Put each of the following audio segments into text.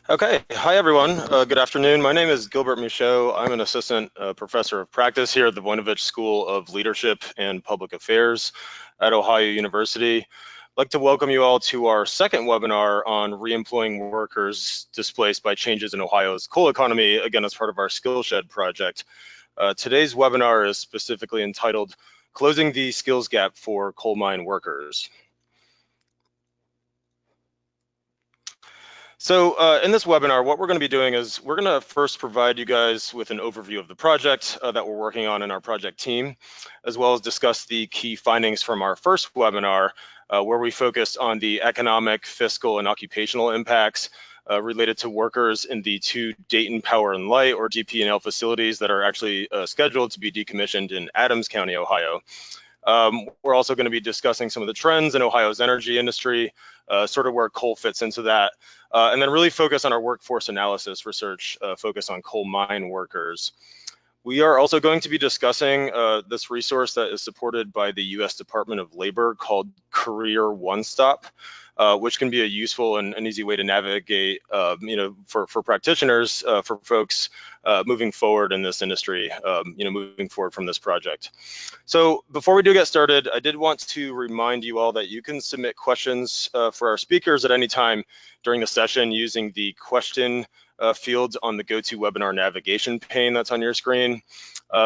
Okay, hi everyone. Good afternoon. My name is Gilbert Michaud. I'm an assistant professor of practice here at the Voinovich School of Leadership and Public Affairs at Ohio University. I'd like to welcome you all to our second webinar on reemploying workers displaced by changes in Ohio's coal economy, again as part of our Skillshed project. Today's webinar is specifically entitled Closing the Skills Gap for Coal Mine Workers. So in this webinar, what we're going to be doing is we're going to first provide you guys with an overview of the project that we're working on in our project team, as well as discuss the key findings from our first webinar, where we focused on the economic, fiscal, and occupational impacts related to workers in the two Dayton Power and Light, or DP&L facilities that are actually scheduled to be decommissioned in Adams County, Ohio. We're also going to be discussing some of the trends in Ohio's energy industry, sort of where coal fits into that, and then really focus on our workforce analysis research, focus on coal mine workers. We are also going to be discussing this resource that is supported by the U.S. Department of Labor called careeronestop, which can be a useful and an easy way to navigate, for practitioners, for folks moving forward in this industry, moving forward from this project. So before we do get started, I did want to remind you all that you can submit questions for our speakers at any time during the session using the question field on the GoToWebinar navigation pane that's on your screen.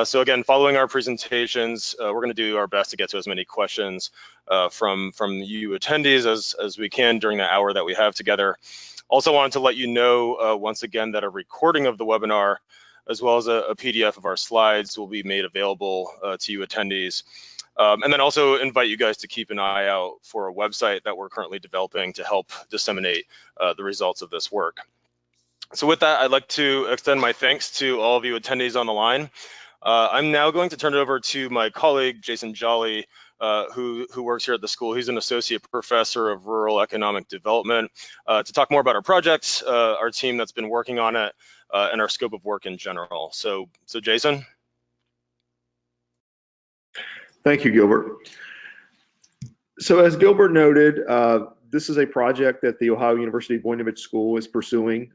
So again, following our presentations, we're going to do our best to get to as many questions from you attendees as we can during the hour that we have together. Also wanted to let you know once again that a recording of the webinar, as well as a PDF of our slides, will be made available to you attendees. And then also invite you guys to keep an eye out for a website that we're currently developing to help disseminate the results of this work. So with that, I'd like to extend my thanks to all of you attendees on the line. I'm now going to turn it over to my colleague, Jason Jolly, who works here at the school. He's an associate professor of rural economic development, to talk more about our project, our team that's been working on it, and our scope of work in general. So Jason. Thank you, Gilbert. So as Gilbert noted, this is a project that the Ohio University Voinovich School is pursuing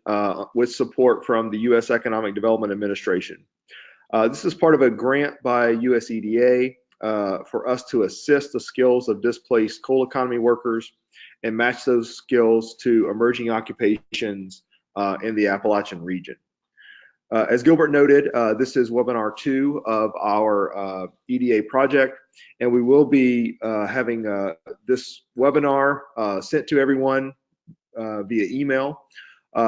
with support from the U.S. Economic Development Administration. This is part of a grant by USEDA for us to assist the skills of displaced coal economy workers and match those skills to emerging occupations in the Appalachian region. As Gilbert noted, this is webinar 2 of our EDA project, and we will be having this webinar sent to everyone via email.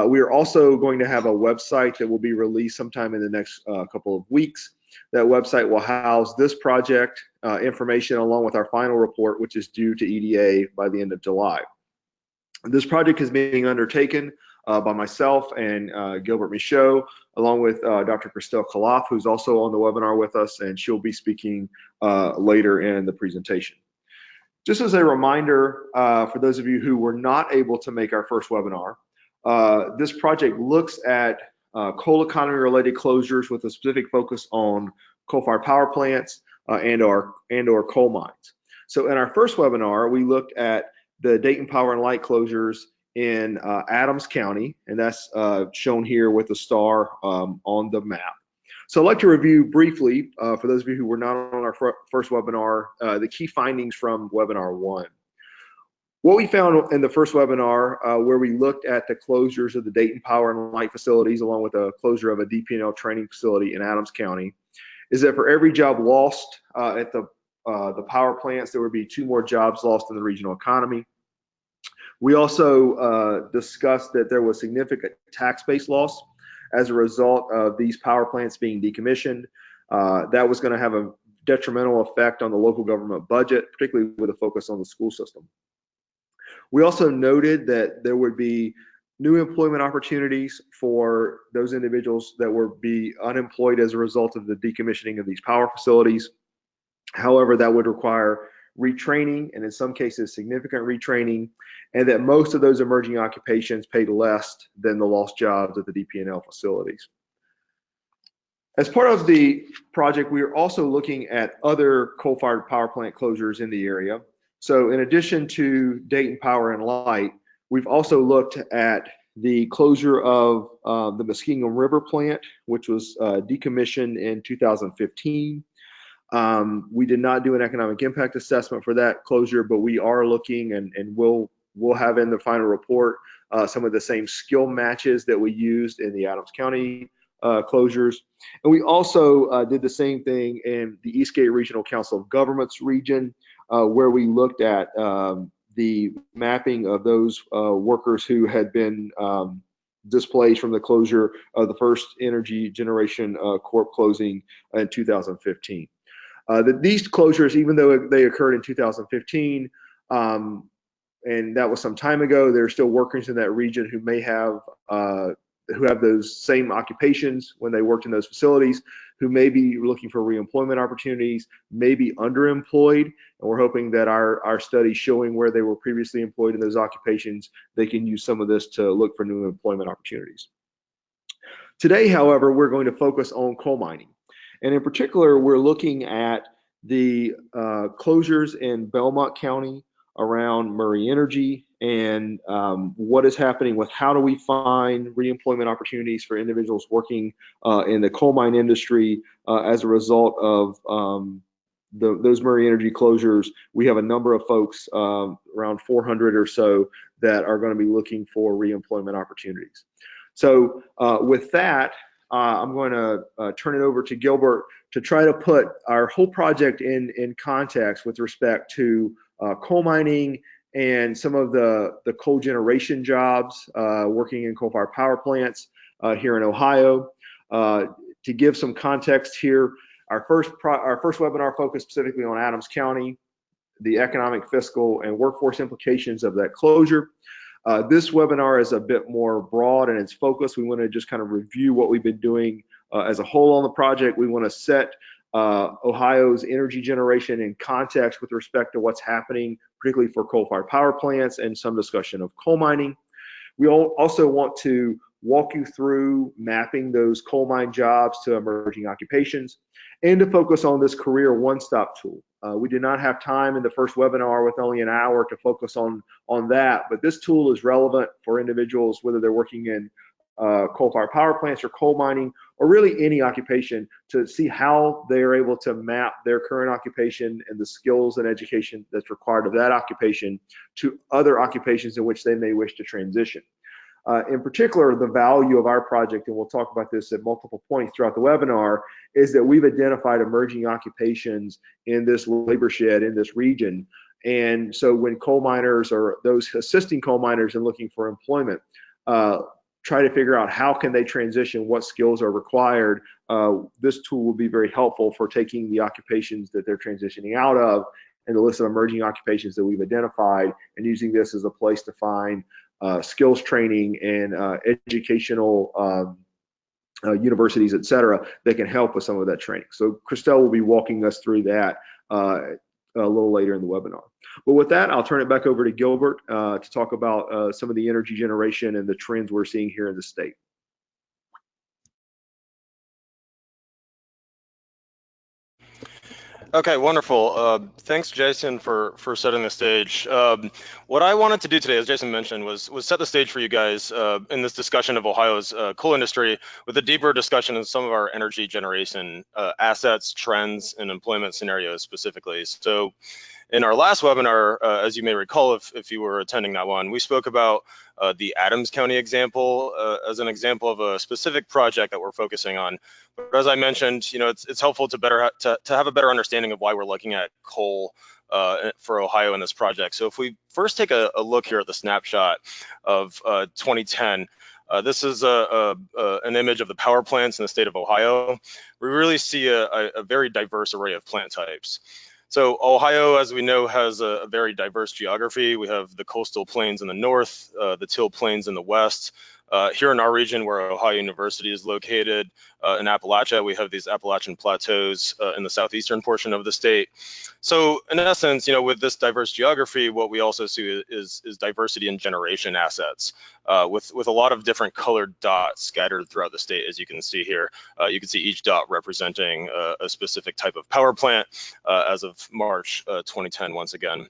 We are also going to have a website that will be released sometime in the next couple of weeks. That website will house this project information along with our final report, which is due to EDA by the end of July. This project is being undertaken by myself and Gilbert Michaud, along with Dr. Christelle Kaloff, who's also on the webinar with us, and she'll be speaking later in the presentation. Just as a reminder, for those of you who were not able to make our first webinar, this project looks at coal economy related closures with a specific focus on coal-fired power plants and or coal mines. So in our first webinar, we looked at the Dayton Power and Light closures in Adams County, and that's shown here with a star on the map. So I'd like to review briefly, for those of you who were not on our first webinar, the key findings from webinar 1. What we found in the first webinar, where we looked at the closures of the Dayton Power and Light facilities, along with the closure of a DP&L training facility in Adams County, is that for every job lost at the power plants, there would be 2 more jobs lost in the regional economy. We also discussed that there was significant tax base loss as a result of these power plants being decommissioned. That was going to have a detrimental effect on the local government budget, particularly with a focus on the school system. We also noted that there would be new employment opportunities for those individuals that would be unemployed as a result of the decommissioning of these power facilities. However, that would require retraining, and in some cases significant retraining, and that most of those emerging occupations paid less than the lost jobs at the DP&L facilities. As part of the project, we are also looking at other coal-fired power plant closures in the area. So in addition to Dayton Power and Light, We've also looked at the closure of the Muskingum River plant, which was decommissioned in 2015. We did not do an economic impact assessment for that closure, but we are looking, and we'll have in the final report some of the same skill matches that we used in the Adams County closures. And we also did the same thing in the Eastgate Regional Council of Governments region, where we looked at the mapping of those workers who had been displaced from the closure of the first energy generation corp closing in 2015. These closures, even though they occurred in 2015, and that was some time ago, there are still workers in that region who may have who have those same occupations when they worked in those facilities, who may be looking for reemployment opportunities, may be underemployed, and we're hoping that our study showing where they were previously employed in those occupations, they can use some of this to look for new employment opportunities. Today, however, we're going to focus on coal mining. And in particular, we're looking at the closures in Belmont County around Murray Energy, and what is happening with how do we find reemployment opportunities for individuals working in the coal mine industry as a result of those Murray Energy closures. We have a number of folks, around 400 or so, that are going to be looking for reemployment opportunities. So with that, I'm going to turn it over to Gilbert to try to put our whole project in context with respect to coal mining and some of the coal generation jobs working in coal-fired power plants here in Ohio. To give some context here, our first webinar focused specifically on Adams County, the economic, fiscal, and workforce implications of that closure. This webinar is a bit more broad in its focus. We want to just kind of review what we've been doing as a whole on the project. We want to set Ohio's energy generation in context with respect to what's happening, particularly for coal-fired power plants, and some discussion of coal mining. We also want to walk you through mapping those coal mine jobs to emerging occupations, and to focus on this career one-stop tool. We did not have time in the first webinar with only an hour to focus on that, but this tool is relevant for individuals whether they're working in coal-fired power plants or coal mining, or really any occupation, to see how they are able to map their current occupation and the skills and education that's required of that occupation to other occupations in which they may wish to transition. In particular, the value of our project, and we'll talk about this at multiple points throughout the webinar, is that we've identified emerging occupations in this labor shed in this region. And so when coal miners or those assisting coal miners and looking for employment, try to figure out how can they transition, what skills are required, this tool will be very helpful for taking the occupations that they're transitioning out of and the list of emerging occupations that we've identified, and using this as a place to find skills training and educational universities, et cetera, that can help with some of that training. So Christelle will be walking us through that a little later in the webinar. But with that, I'll turn it back over to Gilbert to talk about some of the energy generation and the trends we're seeing here in the state. Okay, wonderful. Thanks, Jason, for setting the stage. What I wanted to do today, as Jason mentioned, was set the stage for you guys in this discussion of Ohio's coal industry with a deeper discussion of some of our energy generation assets, trends, and employment scenarios specifically. So in our last webinar, as you may recall, if you were attending that one, we spoke about the Adams County example as an example of a specific project that we're focusing on. But as I mentioned, it's helpful to have a better understanding of why we're looking at coal for Ohio in this project. So if we first take a look here at the snapshot of 2010, this is an image of the power plants in the state of Ohio. We really see a very diverse array of plant types. So Ohio, as we know, has a very diverse geography. We have the coastal plains in the north, the till plains in the west. Here in our region where Ohio University is located, in Appalachia, we have these Appalachian plateaus in the southeastern portion of the state. So in essence, with this diverse geography, what we also see is diversity in generation assets with a lot of different colored dots scattered throughout the state, as you can see here. You can see each dot representing a specific type of power plant as of March 2010, once again.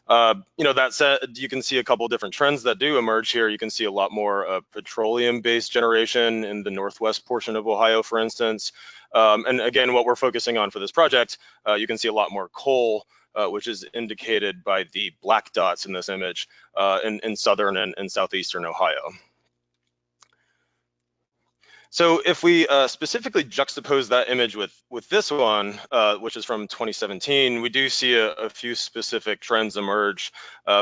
That said, you can see a couple different trends that do emerge here. You can see a lot more petroleum-based generation in the northwest portion of Ohio, for instance. And again, what we're focusing on for this project, you can see a lot more coal, which is indicated by the black dots in this image in southern and southeastern Ohio. So if we specifically juxtapose that image with this one, which is from 2017, we do see a few specific trends emerge.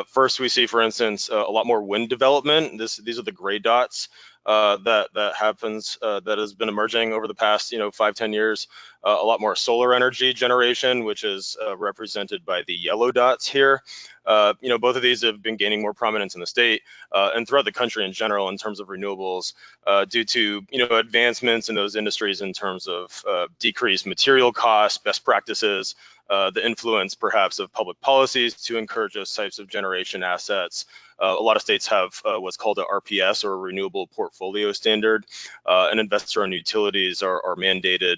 First, we see, for instance, a lot more wind development. These are the gray dots that has been emerging over the past 5-10 years. A lot more solar energy generation, which is represented by the yellow dots here. Both of these have been gaining more prominence in the state and throughout the country in general in terms of renewables due to advancements in those industries in terms of decreased material costs, best practices, the influence perhaps of public policies to encourage those types of generation assets. A lot of states have what's called a RPS, or a renewable portfolio standard, and investor-owned utilities are mandated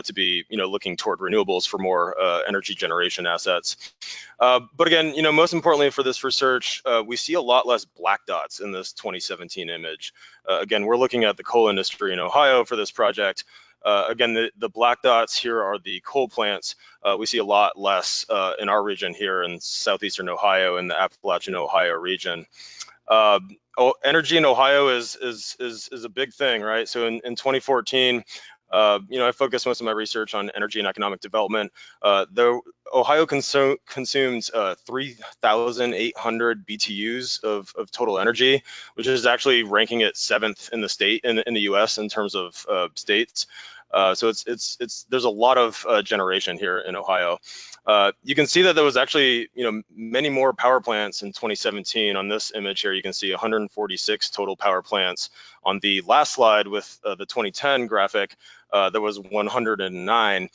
to be looking toward renewables for more energy generation assets. But again, most importantly for this research, we see a lot less black dots in this 2017 image. Again, we're looking at the coal industry in Ohio for this project. Again, the black dots here are the coal plants. We see a lot less in our region here in southeastern Ohio, in the Appalachian Ohio region. Energy in Ohio is a big thing, right? So in 2014, I focused most of my research on energy and economic development. Ohio consumed 3,800 BTUs of total energy, which is actually ranking it 7th in the state in the U.S. in terms of states. So there's a lot of generation here in Ohio. You can see that there was actually many more power plants in 2017. On this image here, you can see 146 total power plants. On the last slide with the 2010 graphic, there was 109.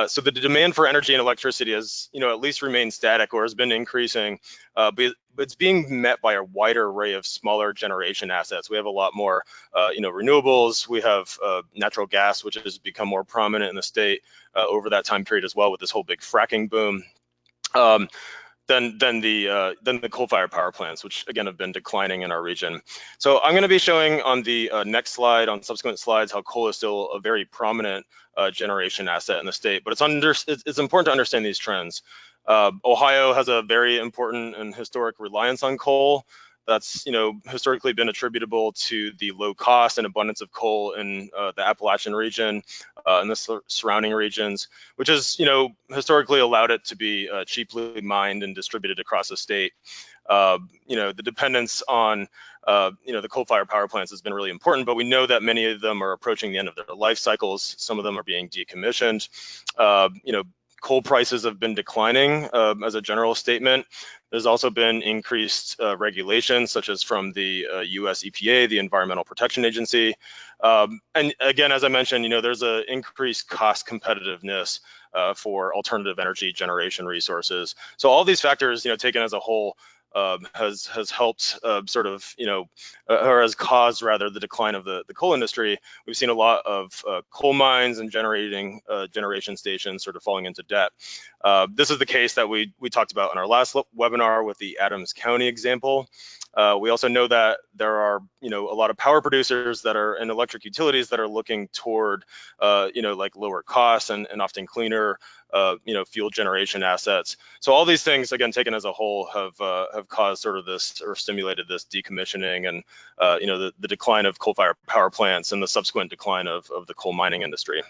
So the demand for energy and electricity has at least remained static or has been increasing, but it's being met by a wider array of smaller generation assets. We have a lot more renewables. We have natural gas, which has become more prominent in the state over that time period as well, with this whole big fracking boom. Than the coal-fired power plants, which again have been declining in our region. So I'm going to be showing on the next slide, on subsequent slides, how coal is still a very prominent generation asset in the state. But it's important to understand these trends. Ohio has a very important and historic reliance on coal. That's historically been attributable to the low cost and abundance of coal in the Appalachian region and the surrounding regions, which has historically allowed it to be cheaply mined and distributed across the state. The dependence on the coal-fired power plants has been really important, but we know that many of them are approaching the end of their life cycles. Some of them are being decommissioned. Coal prices have been declining as a general statement. There's also been increased regulations, such as from the US EPA, the Environmental Protection Agency. And again, as I mentioned, there's an increased cost competitiveness for alternative energy generation resources. So all these factors, taken as a whole, has helped or has caused rather the decline of the coal industry. We've seen a lot of coal mines and generation stations sort of falling into debt. This is the case that we talked about in our last webinar with the Adams County example. We also know that there are a lot of power producers that are in electric utilities that are looking toward like lower costs and often cleaner fuel generation assets. So all these things, again, taken as a whole, have caused sort of this, or stimulated this decommissioning and the decline of coal-fired power plants and the subsequent decline of the coal mining industry.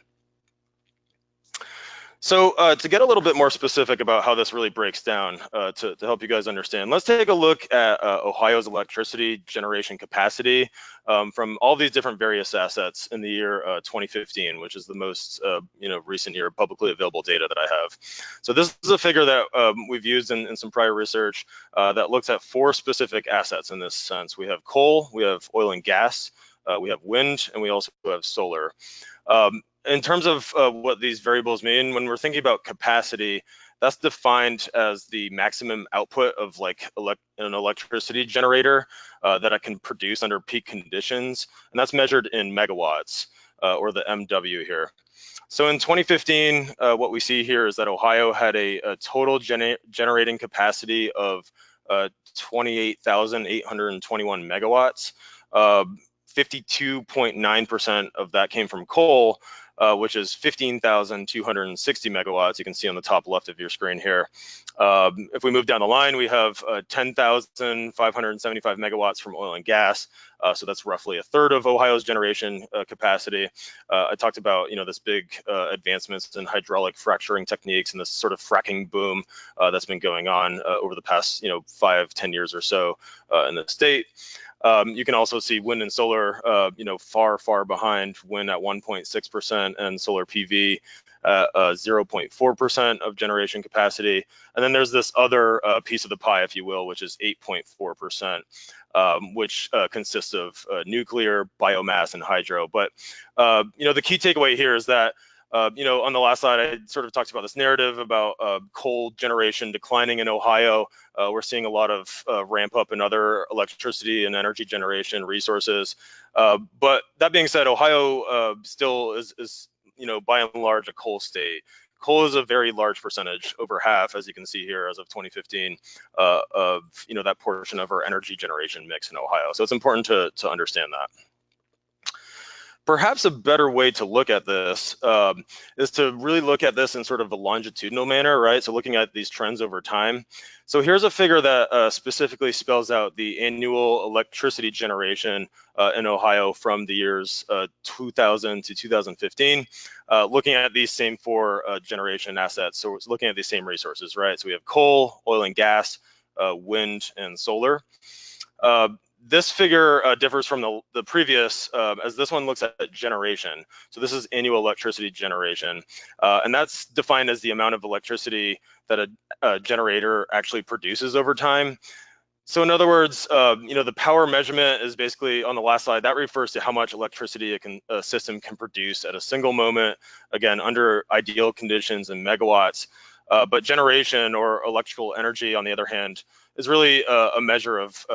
So to get a little bit more specific about how this really breaks down to help you guys understand, let's take a look at Ohio's electricity generation capacity from all these different various assets in the year 2015, which is the most recent year of publicly available data that I have. So this is a figure that we've used in some prior research that looks at 4 specific assets in this sense. We have coal, we have oil and gas, we have wind, and we also have solar. In terms of what these variables mean, when we're thinking about capacity, that's defined as the maximum output of like an electricity generator that I can produce under peak conditions, and that's measured in megawatts. or the MW here. So in 2015, what we see here is that Ohio had a total generating capacity of 28,821 megawatts. 52.9% of that came from coal, which is 15,260 megawatts. You can see on the top left of your screen here. If we move down the line, we have 10,575 megawatts from oil and gas. So that's roughly a third of Ohio's generation capacity. I talked about, this big advancements in hydraulic fracturing techniques and this sort of fracking boom that's been going on over the past, 5-10 years or so in the state. You can also see wind and solar, far behind. Wind at 1.6% and solar PV at 0.4% of generation capacity. And then there's this other piece of the pie, if you will, which is 8.4%, which consists of nuclear, biomass, and hydro. But the key takeaway here is that on the last slide, I sort of talked about this narrative about coal generation declining in Ohio. We're seeing a lot of ramp up in other electricity and energy generation resources. But that being said, Ohio still is by and large a coal state. Coal is a very large percentage, over half, as you can see here, as of 2015, of that portion of our energy generation mix in Ohio. So it's important to understand that. Perhaps a better way to look at this is to really look at this in sort of a longitudinal manner, right? So looking at these trends over time. So here's a figure that specifically spells out the annual electricity generation in Ohio from the years 2000 to 2015, looking at these same four generation assets. So it's looking at these same resources, right? So we have coal, oil and gas, wind, and solar. This figure differs from the previous, as this one looks at generation. So this is annual electricity generation, and that's defined as the amount of electricity that a generator actually produces over time. So in other words, the power measurement is basically on the last slide. That refers to how much electricity a system can produce at a single moment, again, under ideal conditions in megawatts. But generation, or electrical energy, on the other hand, is really a measure of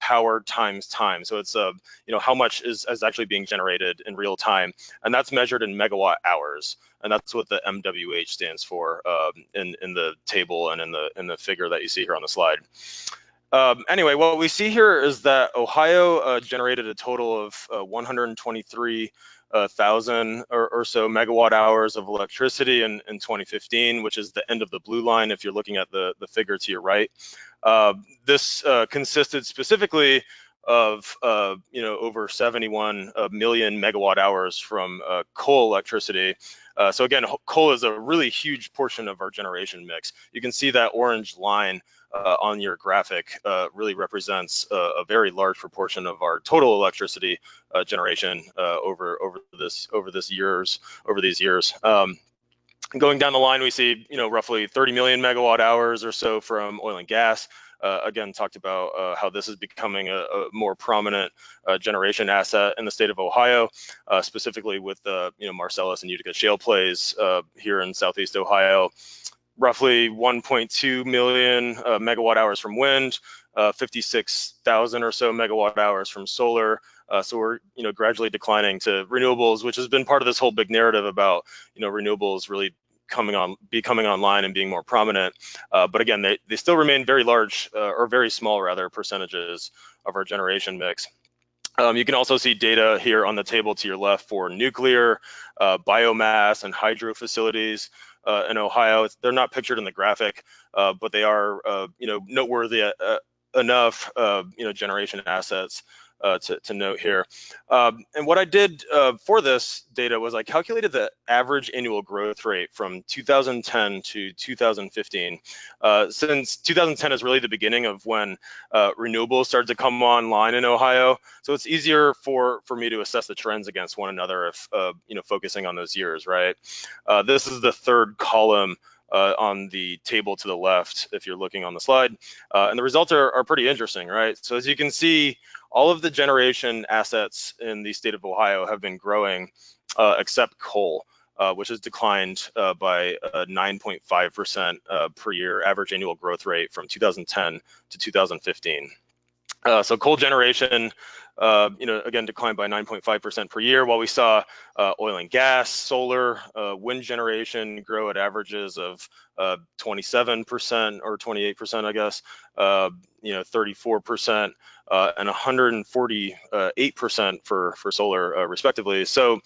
power times time. So it's how much is actually being generated in real time, and that's measured in megawatt hours, and that's what the MWH stands for in the table and in the figure that you see here on the slide. Anyway, what we see here is that Ohio generated a total of 123,000 or so megawatt hours of electricity in 2015, which is the end of the blue line if you're looking at the figure to your right. This consisted specifically of over 71 million megawatt hours from coal electricity. So again, coal is a really huge portion of our generation mix. You can see that orange line on your graphic really represents a very large proportion of our total electricity generation over these years. Going down the line, we see roughly 30 million megawatt hours or so from oil and gas. Again, talked about how this is becoming a more prominent generation asset in the state of Ohio, specifically with the Marcellus and Utica shale plays here in Southeast Ohio. Roughly 1.2 million megawatt hours from wind, 56,000 or so megawatt hours from solar. So we're gradually declining to renewables, which has been part of this whole big narrative about renewables really becoming online and being more prominent. But again, they still remain very large or very small rather percentages of our generation mix. You can also see data here on the table to your left for nuclear, biomass, and hydro facilities in Ohio. They're not pictured in the graphic, but they are noteworthy enough generation assets to note here. And what I did for this data was I calculated the average annual growth rate from 2010 to 2015. Since 2010 is really the beginning of when renewables started to come online in Ohio, so it's easier for me to assess the trends against one another if focusing on those years, right? This is the third column on the table to the left if you're looking on the slide, and the results are pretty interesting, right? So as you can see, all of the generation assets in the state of Ohio have been growing except coal, which has declined by 9.5% per year average annual growth rate from 2010 to 2015. So coal generation, again, declined by 9.5% per year, while we saw oil and gas, solar, wind generation grow at averages of 27% or 28%, I guess, 34%, and 148% for solar, respectively. So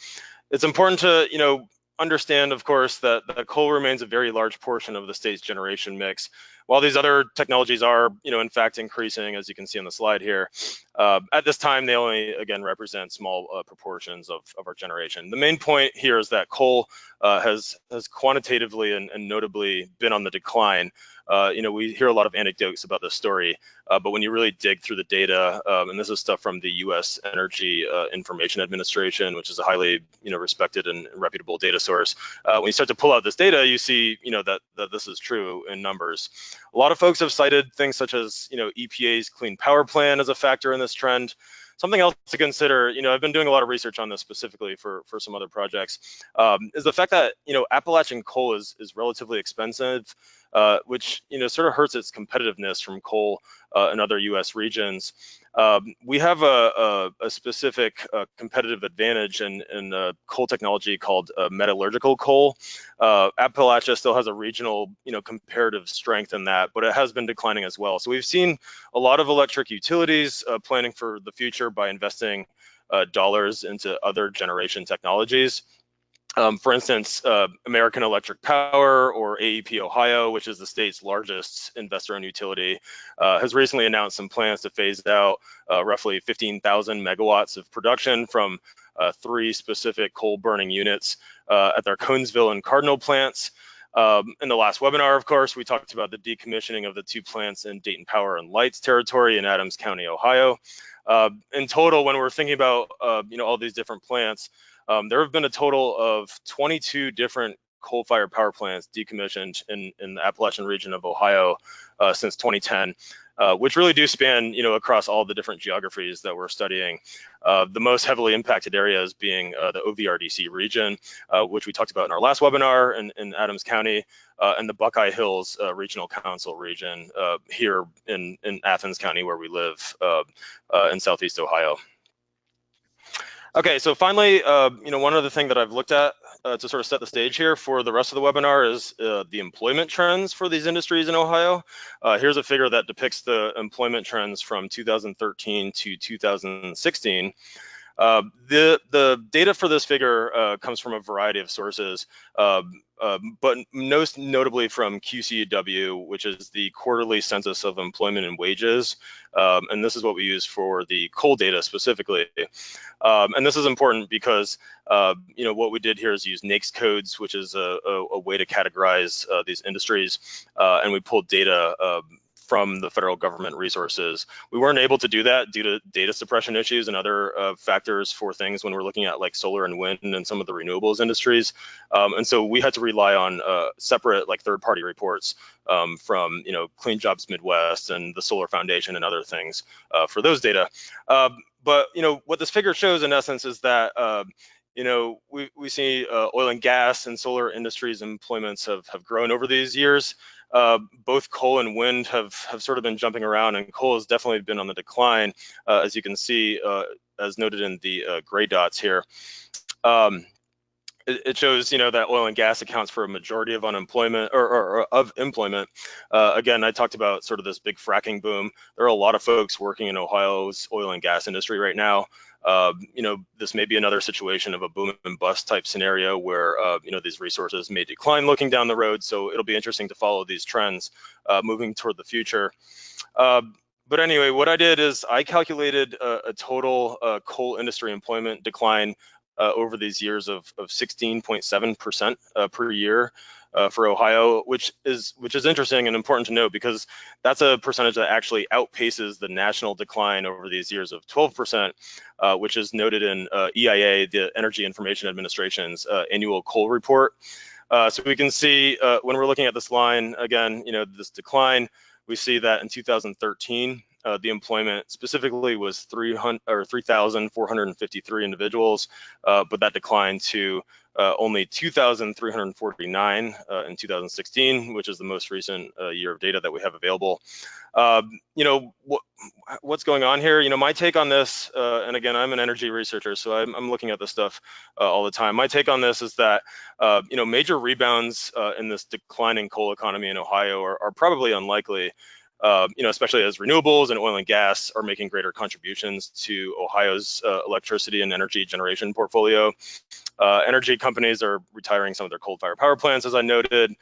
it's important to, understand, of course, that coal remains a very large portion of the state's generation mix. While these other technologies are, in fact, increasing, as you can see on the slide here, at this time, they only, again, represent small proportions of our generation. The main point here is that coal has quantitatively and notably been on the decline. We hear a lot of anecdotes about this story, but when you really dig through the data, and this is stuff from the U.S. Energy Information Administration, which is a highly, respected and reputable data source, when you start to pull out this data, you see, that this is true in numbers. A lot of folks have cited things such as, EPA's Clean Power Plan as a factor in this trend. Something else to consider, I've been doing a lot of research on this specifically for some other projects, is the fact that, Appalachian coal is relatively expensive, which, sort of hurts its competitiveness from coal in other U.S. regions. We have a specific competitive advantage in coal technology called metallurgical coal. Appalachia still has a regional, comparative strength in that, but it has been declining as well. So we've seen a lot of electric utilities planning for the future by investing dollars into other generation technologies. For instance, American Electric Power, or AEP Ohio, which is the state's largest investor-owned utility, has recently announced some plans to phase out roughly 15,000 megawatts of production from 3 specific coal-burning units at their Conesville and Cardinal plants. In the last webinar, of course, we talked about the decommissioning of the 2 plants in Dayton Power and Light's territory in Adams County, Ohio. In total, when we're thinking about all these different plants, there have been a total of 22 different coal-fired power plants decommissioned in the Appalachian region of Ohio since 2010, which really do span, across all the different geographies that we're studying. The most heavily impacted areas being the OVRDC region, which we talked about in our last webinar in Adams County, and the Buckeye Hills Regional Council region here in Athens County, where we live in Southeast Ohio. Okay, so finally, one other thing that I've looked at to sort of set the stage here for the rest of the webinar is the employment trends for these industries in Ohio. Here's a figure that depicts the employment trends from 2013 to 2016. The data for this figure comes from a variety of sources, but most notably from QCW, which is the quarterly census of employment and wages. And this is what we use for the coal data specifically. And this is important because, what we did here is use NAICS codes, which is a way to categorize these industries. And we pulled data from the federal government resources. We weren't able to do that due to data suppression issues and other factors for things when we're looking at like solar and wind and some of the renewables industries. And so we had to rely on separate like third-party reports from Clean Jobs Midwest and the Solar Foundation and other things for those data. But what this figure shows in essence is that we see oil and gas and solar industries employments have grown over these years. Both coal and wind have sort of been jumping around, and coal has definitely been on the decline, as you can see, as noted in the gray dots here. It shows, that oil and gas accounts for a majority of unemployment or of employment. Again, I talked about sort of this big fracking boom. There are a lot of folks working in Ohio's oil and gas industry right now. This may be another situation of a boom and bust type scenario where, these resources may decline looking down the road. So it'll be interesting to follow these trends moving toward the future. But anyway, what I did is I calculated a total coal industry employment decline over these years of 16.7% per year for Ohio, which is interesting and important to note because that's a percentage that actually outpaces the national decline over these years of 12%, which is noted in EIA, the Energy Information Administration's annual coal report. So we can see when we're looking at this line again, this decline, we see that in 2013, the employment specifically was 3,453 individuals, but that declined to only 2,349 in 2016, which is the most recent year of data that we have available. what's going on here? My take on this, and again, I'm an energy researcher, so I'm looking at this stuff all the time. My take on this is that major rebounds in this declining coal economy in Ohio are probably unlikely. Especially as renewables and oil and gas are making greater contributions to Ohio's electricity and energy generation portfolio. Energy companies are retiring some of their coal-fired power plants, as I noted.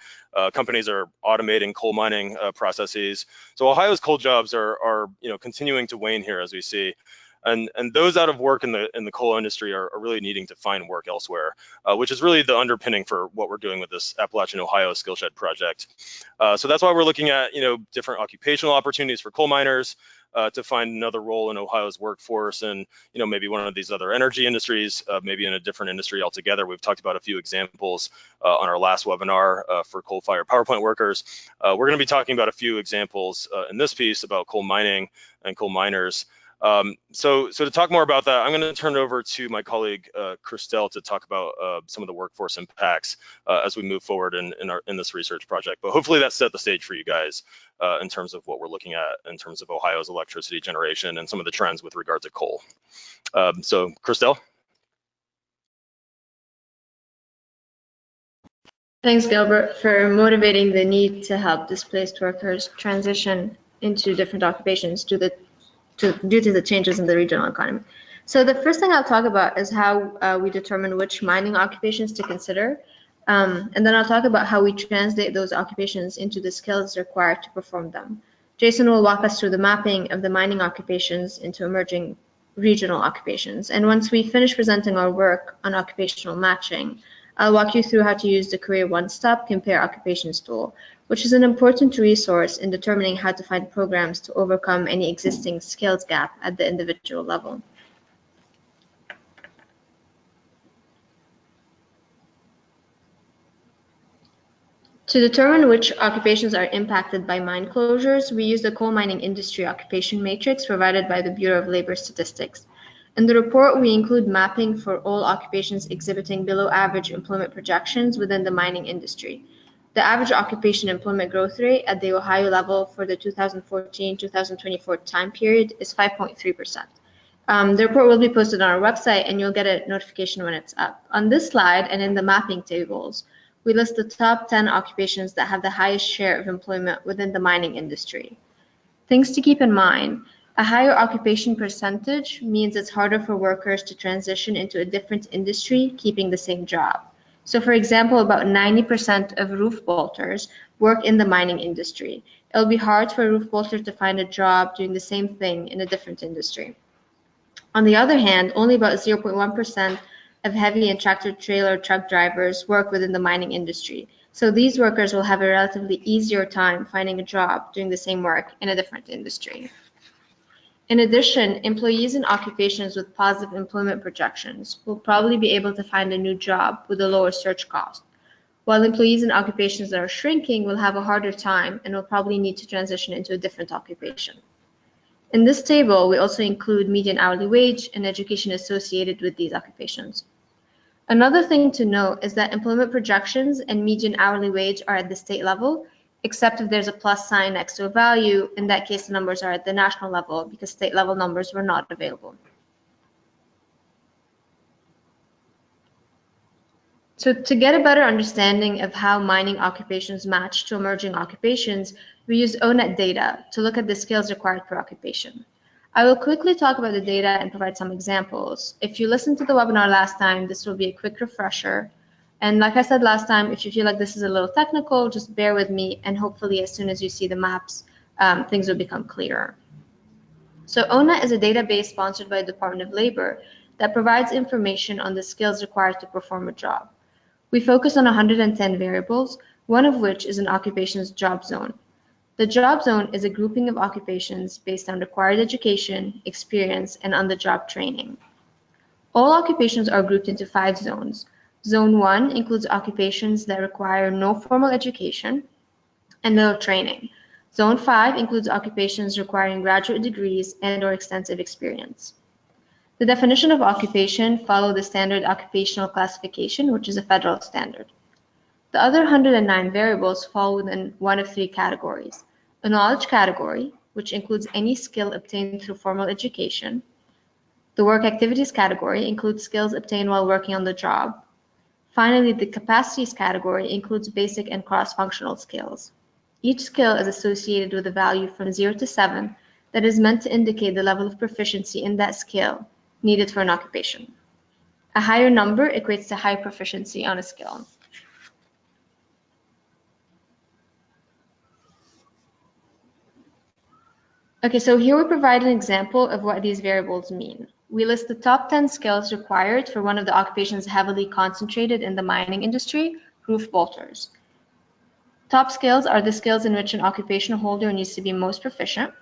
Companies are automating coal mining processes. So Ohio's coal jobs are continuing to wane here, as we see. And those out of work in the coal industry are really needing to find work elsewhere, which is really the underpinning for what we're doing with this Appalachian Ohio Skillshed project. So that's why we're looking at different occupational opportunities for coal miners to find another role in Ohio's workforce, and maybe one of these other energy industries, maybe in a different industry altogether. We've talked about a few examples on our last webinar for coal-fired power plant workers. We're going to be talking about a few examples in this piece about coal mining and coal miners. So to talk more about that, I'm going to turn it over to my colleague Christelle to talk about some of the workforce impacts as we move forward in this research project. But hopefully that set the stage for you guys in terms of what we're looking at in terms of Ohio's electricity generation and some of the trends with regard to coal. So Christelle. Thanks, Gilbert, for motivating the need to help displaced workers transition into different occupations due to the changes in the regional economy. So the first thing I'll talk about is how we determine which mining occupations to consider. And then I'll talk about how we translate those occupations into the skills required to perform them. Jason will walk us through the mapping of the mining occupations into emerging regional occupations. And once we finish presenting our work on occupational matching, I'll walk you through how to use the Career One-Stop Compare Occupations tool, which is an important resource in determining how to find programs to overcome any existing skills gap at the individual level. To determine which occupations are impacted by mine closures, we use the coal mining industry occupation matrix provided by the Bureau of Labor Statistics. In the report, we include mapping for all occupations exhibiting below average employment projections within the mining industry. The average occupation employment growth rate at the Ohio level for the 2014-2024 time period is 5.3%. The report will be posted on our website and you'll get a notification when it's up. On this slide and in the mapping tables, we list the top 10 occupations that have the highest share of employment within the mining industry. Things to keep in mind: a higher occupation percentage means it's harder for workers to transition into a different industry, keeping the same job. So for example, about 90% of roof bolters work in the mining industry. It'll be hard for a roof bolter to find a job doing the same thing in a different industry. On the other hand, only about 0.1% of heavy and tractor-trailer truck drivers work within the mining industry. So these workers will have a relatively easier time finding a job doing the same work in a different industry. In addition, employees in occupations with positive employment projections will probably be able to find a new job with a lower search cost, while employees in occupations that are shrinking will have a harder time and will probably need to transition into a different occupation. In this table, we also include median hourly wage and education associated with these occupations. Another thing to note is that employment projections and median hourly wage are at the state level, except if there's a plus sign next to a value. In that case, the numbers are at the national level because state level numbers were not available. So to get a better understanding of how mining occupations match to emerging occupations, we use ONET data to look at the skills required per occupation. I will quickly talk about the data and provide some examples. If you listened to the webinar last time, this will be a quick refresher. And like I said last time, if you feel like this is a little technical, just bear with me, and hopefully as soon as you see the maps, things will become clearer. So ONET is a database sponsored by the Department of Labor that provides information on the skills required to perform a job. We focus on 110 variables, one of which is an occupation's job zone. The job zone is a grouping of occupations based on required education, experience, and on-the-job training. All occupations are grouped into 5 zones. Zone 1 includes occupations that require no formal education and no training. Zone 5 includes occupations requiring graduate degrees and/or extensive experience. The definition of occupation follows the standard occupational classification, which is a federal standard. The other 109 variables fall within one of 3 categories: a knowledge category, which includes any skill obtained through formal education. The work activities category includes skills obtained while working on the job. Finally, the capacities category includes basic and cross-functional skills. Each skill is associated with a value from 0 to 7 that is meant to indicate the level of proficiency in that skill needed for an occupation. A higher number equates to high proficiency on a skill. Okay, so here we provide an example of what these variables mean. We list the top 10 skills required for one of the occupations heavily concentrated in the mining industry, roof bolters. Top skills are the skills in which an occupation holder needs to be most proficient.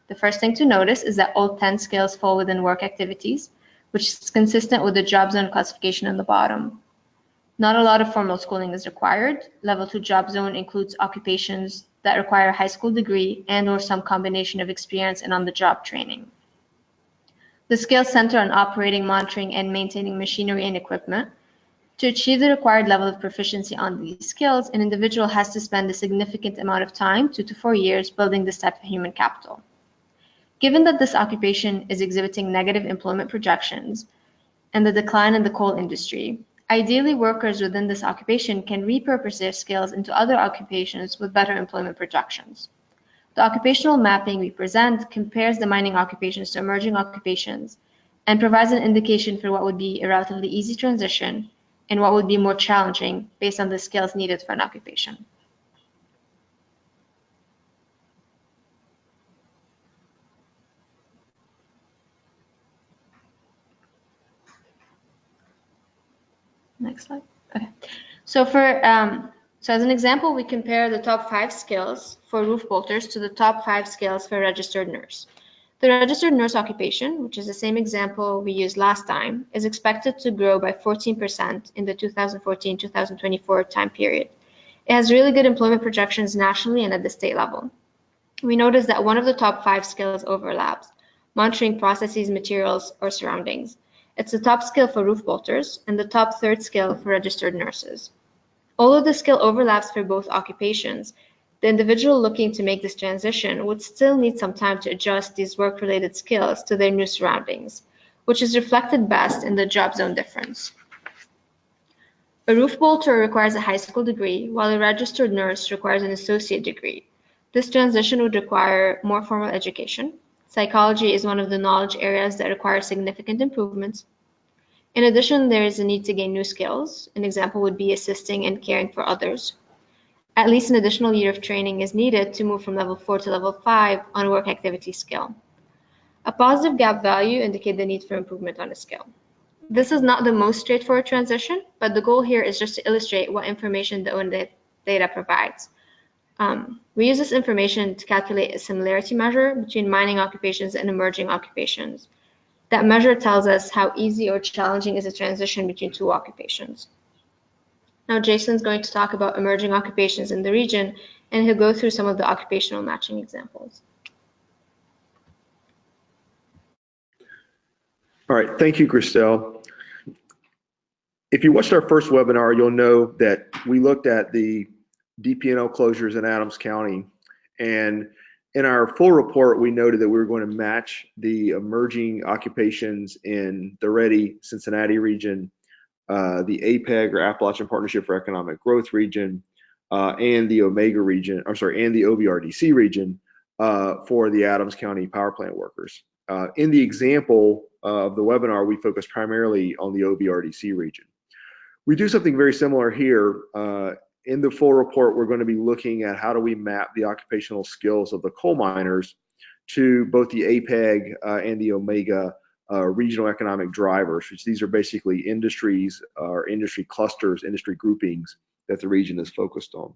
The first thing to notice is that all 10 skills fall within work activities, which is consistent with the job zone classification on the bottom. Not a lot of formal schooling is required. Level 2 job zone includes occupations that require a high school degree and/or some combination of experience and on-the-job training. The skills center on operating, monitoring, and maintaining machinery and equipment. To achieve the required level of proficiency on these skills, an individual has to spend a significant amount of time, 2 to 4 years, building this type of human capital. Given that this occupation is exhibiting negative employment projections and the decline in the coal industry, ideally, workers within this occupation can repurpose their skills into other occupations with better employment projections. The occupational mapping we present compares the mining occupations to emerging occupations and provides an indication for what would be a relatively easy transition and what would be more challenging based on the skills needed for an occupation. Next slide. Okay. So as an example, we compare the top 5 skills for roof bolters to the top 5 skills for a registered nurse. The registered nurse occupation, which is the same example we used last time, is expected to grow by 14% in the 2014-2024 time period. It has really good employment projections nationally and at the state level. We notice that one of the top 5 skills overlaps: monitoring processes, materials, or surroundings. It's the top skill for roof bolters and the top 3rd skill for registered nurses. Although the skill overlaps for both occupations, the individual looking to make this transition would still need some time to adjust these work-related skills to their new surroundings, which is reflected best in the job zone difference. A roof bolter requires a high school degree, while a registered nurse requires an associate degree. This transition would require more formal education. Psychology is one of the knowledge areas that require significant improvements. In addition, there is a need to gain new skills. An example would be assisting and caring for others. At least an additional year of training is needed to move from level 4 to level 5 on work activity skill. A positive gap value indicates the need for improvement on a skill. This is not the most straightforward transition, but the goal here is just to illustrate what information the ONE data provides. We use this information to calculate a similarity measure between mining occupations and emerging occupations. That measure tells us how easy or challenging is a transition between 2 occupations. Now Jason's going to talk about emerging occupations in the region, and he'll go through some of the occupational matching examples. All right, thank you, Christelle. If you watched our first webinar, you'll know that we looked at the DP&O closures in Adams County, and in our full report, we noted that we were going to match the emerging occupations in the Ready Cincinnati region, the APEG or Appalachian Partnership for Economic Growth region, and the Omega region, and the OBRDC region for the Adams County power plant workers. In the example of the webinar, we focused primarily on the OBRDC region. We do something very similar here. In the full report, we're going to be looking at how do we map the occupational skills of the coal miners to both the APEG and the Omega regional economic drivers, which these are basically industries or industry clusters, industry groupings that the region is focused on.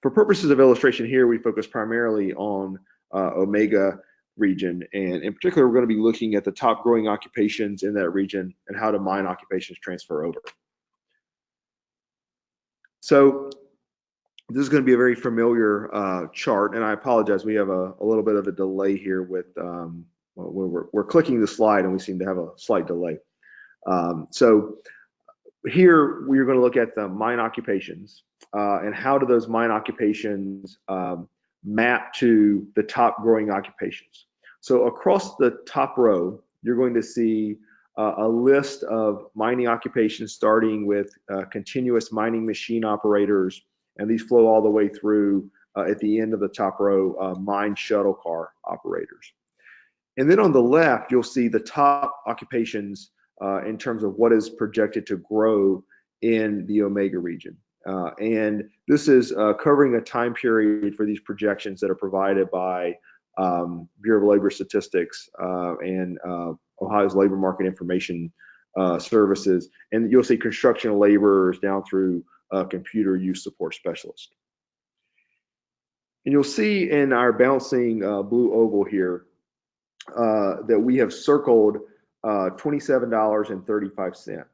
For purposes of illustration here, we focus primarily on Omega region, and in particular, we're going to be looking at the top growing occupations in that region and how do mine occupations transfer over. So this is going to be a very familiar chart, and I apologize, we have a little bit of a delay here with we're clicking the slide and we seem to have a slight delay. So here we're going to look at the mine occupations and how do those mine occupations map to the top growing occupations. So across the top row, you're going to see a list of mining occupations starting with continuous mining machine operators, and these flow all the way through at the end of the top row, mine shuttle car operators. And then on the left, you'll see the top occupations in terms of what is projected to grow in the Omega region. And this is covering a time period for these projections that are provided by Bureau of Labor Statistics and Ohio's Labor Market Information Services. And you'll see construction laborers down through computer use support specialists. And you'll see in our bouncing blue oval here that we have circled $27.35.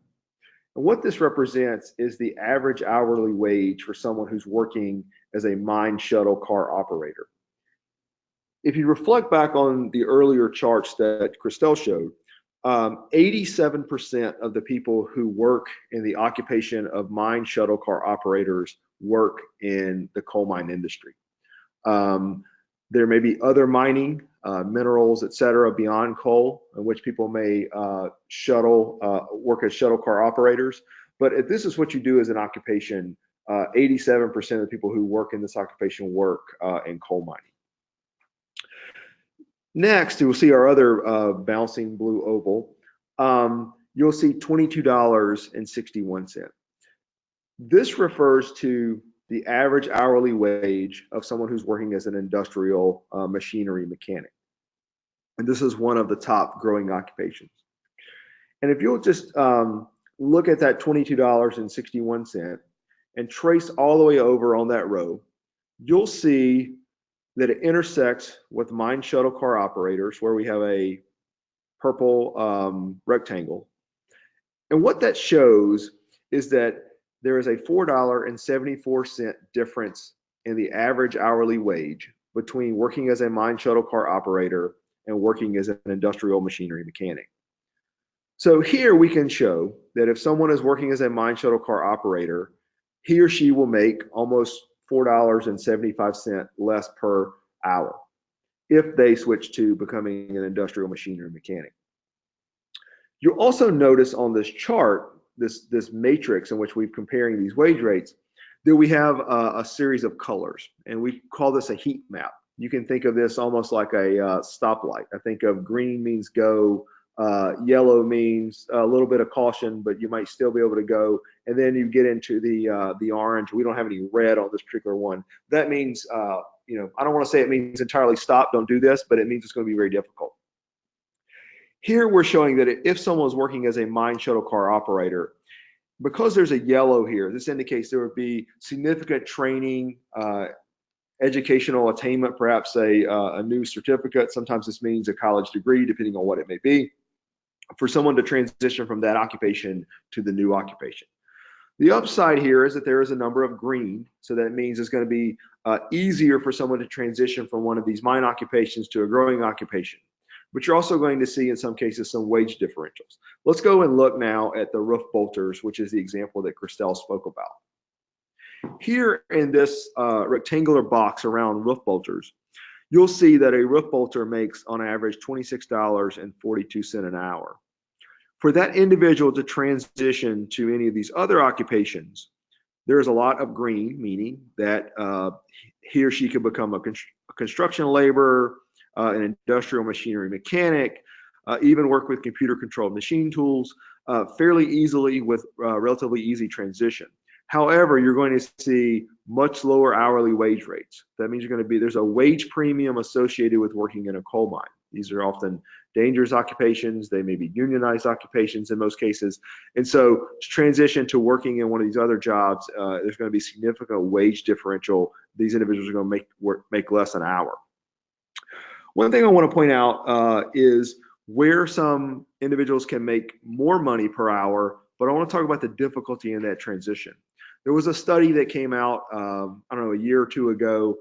And what this represents is the average hourly wage for someone who's working as a mine shuttle car operator. If you reflect back on the earlier charts that Christelle showed, 87% of the people who work in the occupation of mine shuttle car operators work in the coal mine industry. There may be other mining, minerals, etc., beyond coal, in which people may work as shuttle car operators. But if this is what you do as an occupation, 87% of the people who work in this occupation work in coal mining. Next, you will see our other bouncing blue oval. You'll see $22.61. This refers to the average hourly wage of someone who's working as an industrial machinery mechanic. And this is one of the top growing occupations. And if you'll just look at that $22.61 and trace all the way over on that row, you'll see that it intersects with mine shuttle car operators, where we have a purple rectangle. And what that shows is that there is a $4.74 difference in the average hourly wage between working as a mine shuttle car operator and working as an industrial machinery mechanic. So here we can show that if someone is working as a mine shuttle car operator, he or she will make almost $4.75 less per hour if they switch to becoming an industrial machinery mechanic. You'll also notice on this chart, this matrix in which we're comparing these wage rates, that we have a series of colors, and we call this a heat map. You can think of this almost like a stoplight. I think of green means go, yellow means a little bit of caution, but you might still be able to go. And then you get into the orange. We don't have any red on this particular one. That means, I don't want to say it means entirely stop, don't do this, but it means it's going to be very difficult. Here we're showing that if someone is working as a mine shuttle car operator, because there's a yellow here, this indicates there would be significant training, educational attainment, perhaps a new certificate. Sometimes this means a college degree, depending on what it may be, for someone to transition from that occupation to the new occupation. The upside here is that there is a number of green, so that means it's going to be easier for someone to transition from one of these mine occupations to a growing occupation. But you're also going to see in some cases some wage differentials. Let's go and look now at the roof bolters, which is the example that Christelle spoke about. Here in this rectangular box around roof bolters, you'll see that a roof bolter makes on average $26.42 an hour. For that individual to transition to any of these other occupations, there's a lot of green, meaning that he or she could become a construction laborer, an industrial machinery mechanic, even work with computer controlled machine tools fairly easily with relatively easy transition. However, you're going to see much lower hourly wage rates. That means there's a wage premium associated with working in a coal mine. These are often dangerous occupations. They may be unionized occupations in most cases. And so to transition to working in one of these other jobs, there's going to be significant wage differential. These individuals are going to make less an hour. One thing I want to point out is where some individuals can make more money per hour, but I want to talk about the difficulty in that transition. There was a study that came out, a year or two ago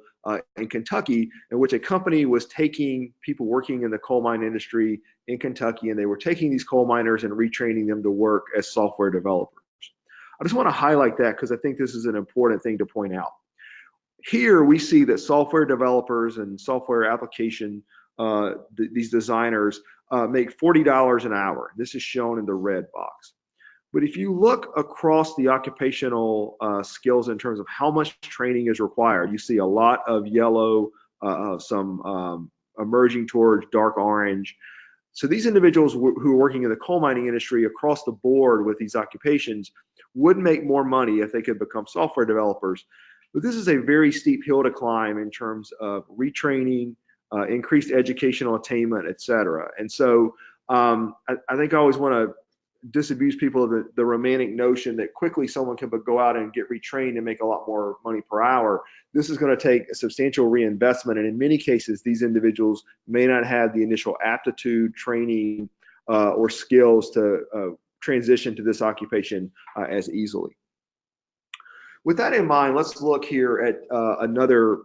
in Kentucky, in which a company was taking people working in the coal mine industry in Kentucky, and they were taking these coal miners and retraining them to work as software developers. I just want to highlight that because I think this is an important thing to point out. Here we see that software developers and software application, these designers make $40 an hour. This is shown in the red box. But if you look across the occupational skills in terms of how much training is required, you see a lot of yellow, some emerging towards dark orange. So these individuals who are working in the coal mining industry across the board with these occupations would make more money if they could become software developers. But this is a very steep hill to climb in terms of retraining, increased educational attainment, et cetera. And so I think I always want to disabuse people of the romantic notion that quickly someone can go out and get retrained and make a lot more money per hour. This is going to take a substantial reinvestment, and in many cases these individuals may not have the initial aptitude, training, or skills to transition to this occupation as easily. With that in mind, let's look here at another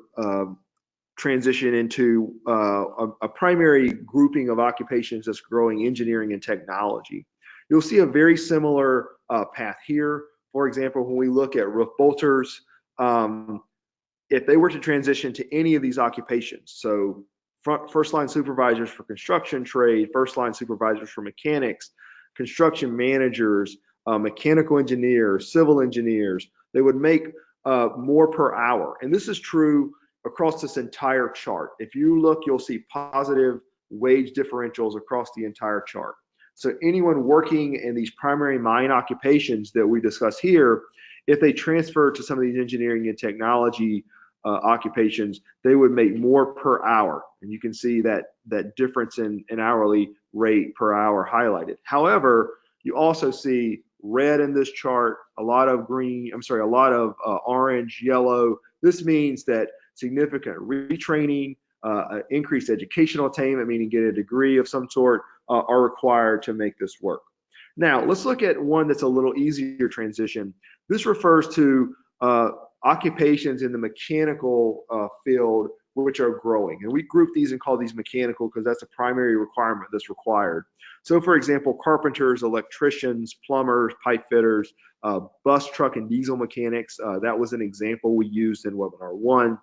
transition into a primary grouping of occupations that's growing: engineering and technology. You'll see a very similar path here. For example, when we look at roof bolters, if they were to transition to any of these occupations, so first line supervisors for construction trade, first line supervisors for mechanics, construction managers, mechanical engineers, civil engineers, they would make more per hour. And this is true across this entire chart. If you look, you'll see positive wage differentials across the entire chart. So anyone working in these primary mine occupations that we discuss here, if they transfer to some of these engineering and technology occupations, they would make more per hour. And you can see that difference in hourly rate per hour highlighted. However, you also see red in this chart, a lot of green, a lot of orange, yellow. This means that significant retraining, increased educational attainment, meaning get a degree of some sort, are required to make this work. Now, let's look at one that's a little easier transition. This refers to occupations in the mechanical field which are growing. And we group these and call these mechanical because that's a primary requirement that's required. So for example, carpenters, electricians, plumbers, pipe fitters, bus, truck, and diesel mechanics. That was an example we used in webinar 1,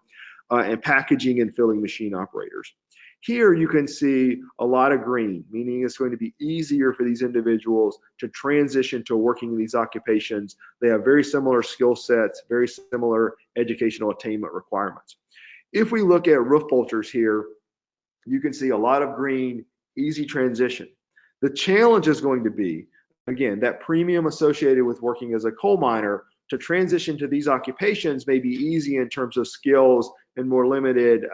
and packaging and filling machine operators. Here you can see a lot of green, meaning it's going to be easier for these individuals to transition to working in these occupations. They have very similar skill sets, very similar educational attainment requirements. If we look at roof bolters here, you can see a lot of green, easy transition. The challenge is going to be, again, that premium associated with working as a coal miner. To transition to these occupations may be easy in terms of skills and more limited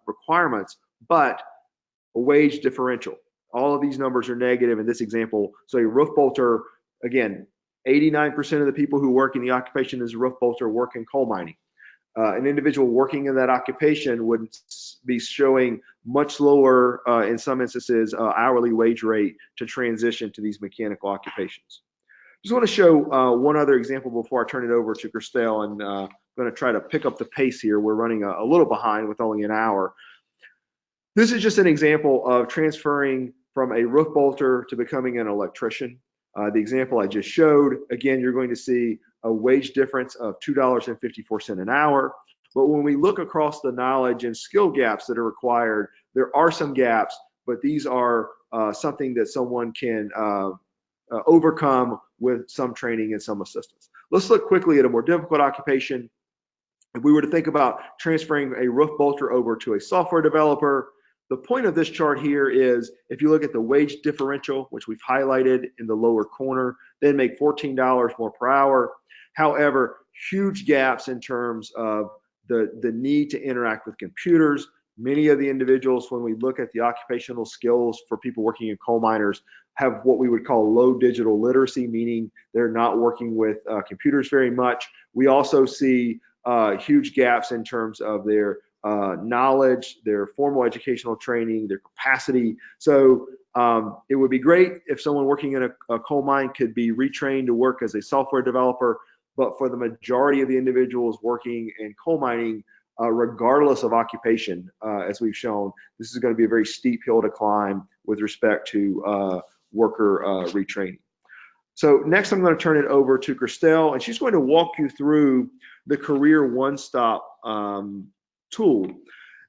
requirements, but a wage differential. All of these numbers are negative in this example. So a roof bolter, again, 89% of the people who work in the occupation as a roof bolter work in coal mining. An individual working in that occupation would be showing much lower, in some instances, hourly wage rate to transition to these mechanical occupations. Just want to show one other example before I turn it over to Christelle, and I'm going to try to pick up the pace here. We're running a little behind with only an hour. This is just an example of transferring from a roof bolter to becoming an electrician. The example I just showed, again, you're going to see a wage difference of $2.54 an hour. But when we look across the knowledge and skill gaps that are required, there are some gaps, but these are something that someone can overcome with some training and some assistance. Let's look quickly at a more difficult occupation. If we were to think about transferring a roof bolter over to a software developer, the point of this chart here is if you look at the wage differential, which we've highlighted in the lower corner, they make $14 more per hour. However, huge gaps in terms of the need to interact with computers. Many of the individuals, when we look at the occupational skills for people working in coal miners, have what we would call low digital literacy, meaning they're not working with computers very much. We also see huge gaps in terms of their knowledge, their formal educational training, their capacity. So it would be great if someone working in a coal mine could be retrained to work as a software developer, but for the majority of the individuals working in coal mining, regardless of occupation, as we've shown, this is going to be a very steep hill to climb with respect to worker retraining. So next I'm going to turn it over to Christelle, and she's going to walk you through the Career One Stop tool.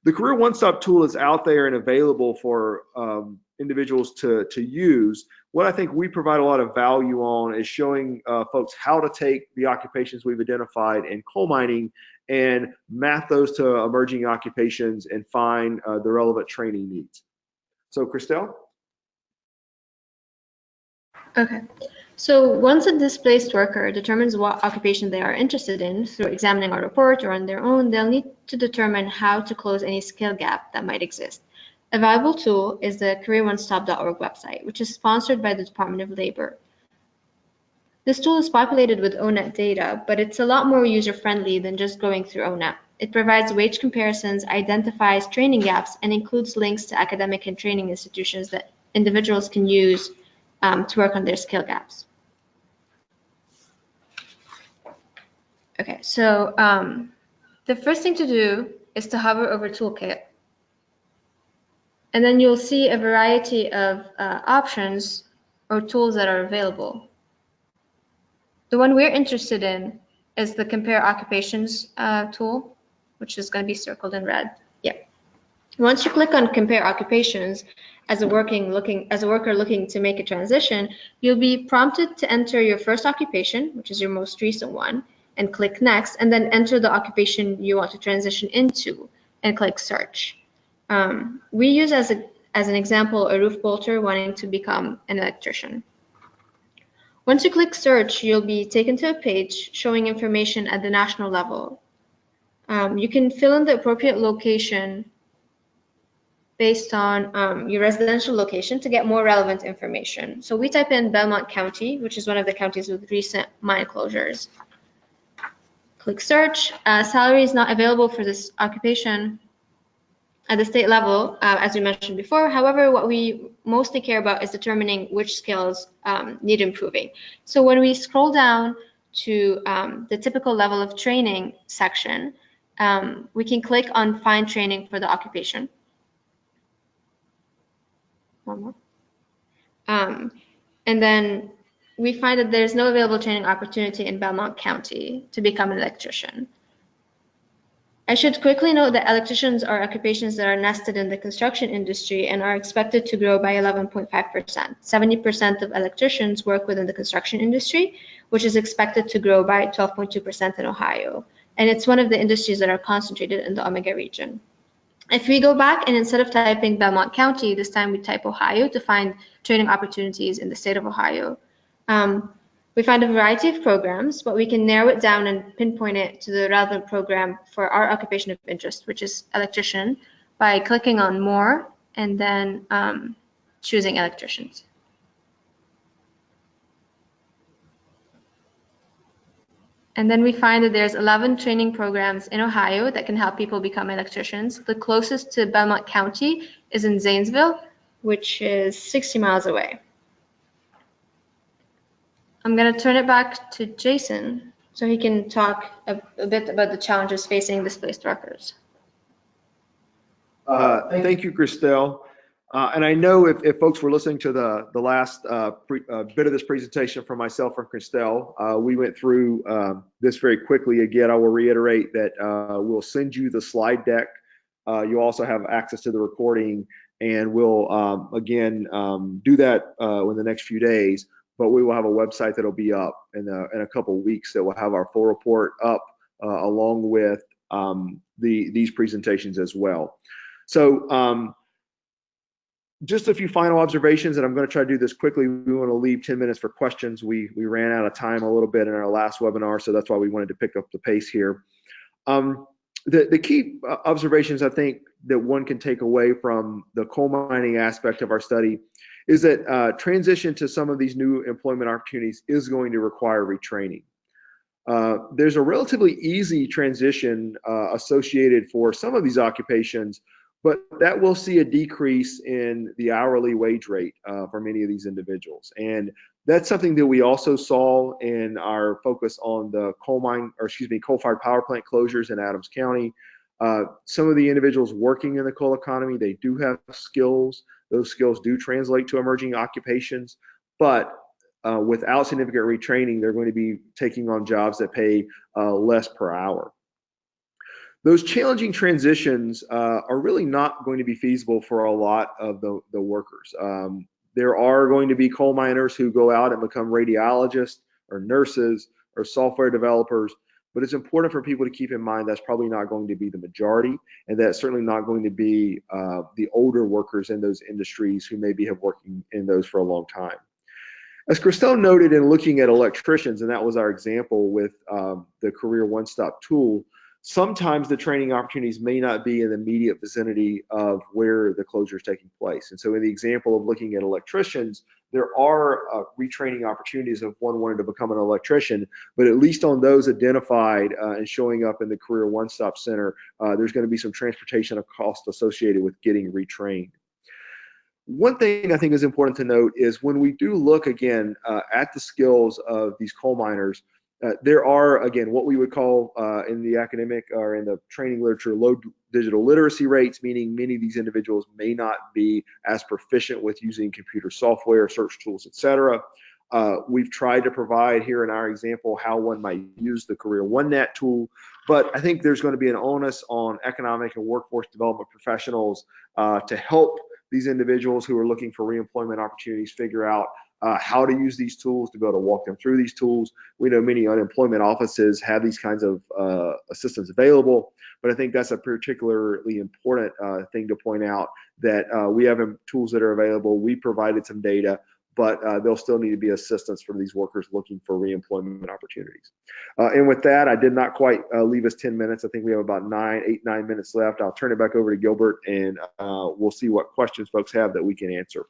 The Career One Stop tool is out there and available for individuals to use. What I think we provide a lot of value on is showing folks how to take the occupations we've identified in coal mining and map those to emerging occupations and find the relevant training needs. So, Christelle? Okay. So once a displaced worker determines what occupation they are interested in through examining our report or on their own, they'll need to determine how to close any skill gap that might exist. A valuable tool is the careeronestop.org website, which is sponsored by the Department of Labor. This tool is populated with ONET data, but it's a lot more user-friendly than just going through ONET. It provides wage comparisons, identifies training gaps, and includes links to academic and training institutions that individuals can use to work on their skill gaps. Okay, so the first thing to do is to hover over Toolkit. And then you'll see a variety of options or tools that are available. The one we're interested in is the Compare Occupations tool, which is going to be circled in red. Yeah. Once you click on Compare Occupations, as a worker looking to make a transition, you'll be prompted to enter your first occupation, which is your most recent one, and click Next, and then enter the occupation you want to transition into, and click Search. We use as an example a roof bolter wanting to become an electrician. Once you click Search, you'll be taken to a page showing information at the national level. You can fill in the appropriate location based on your residential location to get more relevant information. So we type in Belmont County, which is one of the counties with recent mine closures. Click Search. Salary is not available for this occupation at the state level, as we mentioned before. However, what we mostly care about is determining which skills need improving. So when we scroll down to the typical level of training section, we can click on Find Training for the occupation. One more. And then we find that there's no available training opportunity in Belmont County to become an electrician. I should quickly note that electricians are occupations that are nested in the construction industry and are expected to grow by 11.5%. 70% of electricians work within the construction industry, which is expected to grow by 12.2% in Ohio. And it's one of the industries that are concentrated in the Omega region. If we go back and instead of typing Belmont County, this time we type Ohio to find training opportunities in the state of Ohio. We find a variety of programs, but we can narrow it down and pinpoint it to the relevant program for our occupation of interest, which is electrician, by clicking on More and then choosing electricians. And then we find that there's 11 training programs in Ohio that can help people become electricians. The closest to Belmont County is in Zanesville, which is 60 miles away. I'm going to turn it back to Jason so he can talk a bit about the challenges facing displaced workers. Thank you, Christelle. And I know if folks were listening to the last bit of this presentation from myself and Christelle, we went through this very quickly. Again, I will reiterate that we'll send you the slide deck. You also have access to the recording, and we'll again do that in the next few days. But we will have a website that'll be up in a couple of weeks that will have our full report up along with these presentations as well. So just a few final observations, and I'm going to try to do this quickly. We want to leave 10 minutes for questions. We ran out of time a little bit in our last webinar, so that's why we wanted to pick up the pace here. The key observations I think that one can take away from the coal mining aspect of our study is that transition to some of these new employment opportunities is going to require retraining. There's a relatively easy transition associated for some of these occupations, but that will see a decrease in the hourly wage rate for many of these individuals. And that's something that we also saw in our focus on the coal-fired power plant closures in Adams County. Some of the individuals working in the coal economy, they do have skills. Those skills do translate to emerging occupations, but without significant retraining, they're going to be taking on jobs that pay less per hour. Those challenging transitions are really not going to be feasible for a lot of the workers. There are going to be coal miners who go out and become radiologists or nurses or software developers, but it's important for people to keep in mind that's probably not going to be the majority, and that's certainly not going to be the older workers in those industries who maybe have working in those for a long time. As Christelle noted in looking at electricians, and that was our example with the Career One Stop tool, sometimes the training opportunities may not be in the immediate vicinity of where the closure is taking place. And so in the example of looking at electricians, there are retraining opportunities if one wanted to become an electrician, but at least on those identified and showing up in the Career One Stop Center, there's going to be some transportation cost associated with getting retrained. One thing I think is important to note is when we do look again at the skills of these coal miners, there are, again, what we would call in the academic or in the training literature, low digital literacy rates, meaning many of these individuals may not be as proficient with using computer software, search tools, etc. We've tried to provide here in our example how one might use the Career OneNet tool, but I think there's going to be an onus on economic and workforce development professionals to help these individuals who are looking for reemployment opportunities figure out how to use these tools, to be able to walk them through these tools. We know many unemployment offices have these kinds of assistance available, but I think that's a particularly important thing to point out, that we have tools that are available. We provided some data, but there'll still need to be assistance for these workers looking for reemployment opportunities. And with that, I did not quite leave us 10 minutes. I think we have about 8, 9 minutes left. I'll turn it back over to Gilbert, and we'll see what questions folks have that we can answer.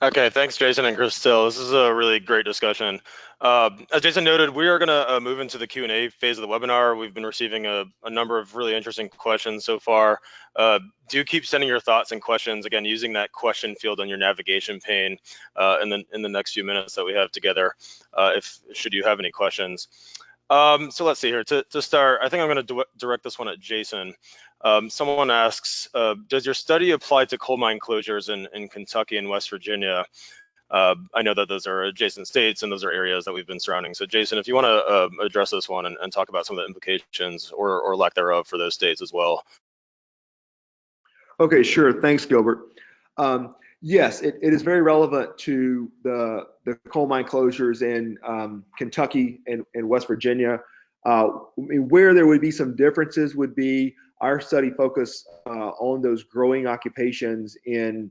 Okay, thanks, Jason and Christelle. This is a really great discussion. As Jason noted, we are going to move into the Q&A phase of the webinar. We've been receiving a number of really interesting questions so far. Do keep sending your thoughts and questions, again, using that question field on your navigation pane in the next few minutes that we have together, should you have any questions. So let's see here. To start, I think I'm going to direct this one at Jason. Someone asks, does your study apply to coal mine closures in Kentucky and West Virginia? I know that those are adjacent states and those are areas that we've been surrounding. So Jason, if you want to address this one and talk about some of the implications or lack thereof for those states as well. Okay, sure. Thanks, Gilbert. Yes, it is very relevant to the coal mine closures in Kentucky and West Virginia. Where there would be some differences would be our study focused on those growing occupations in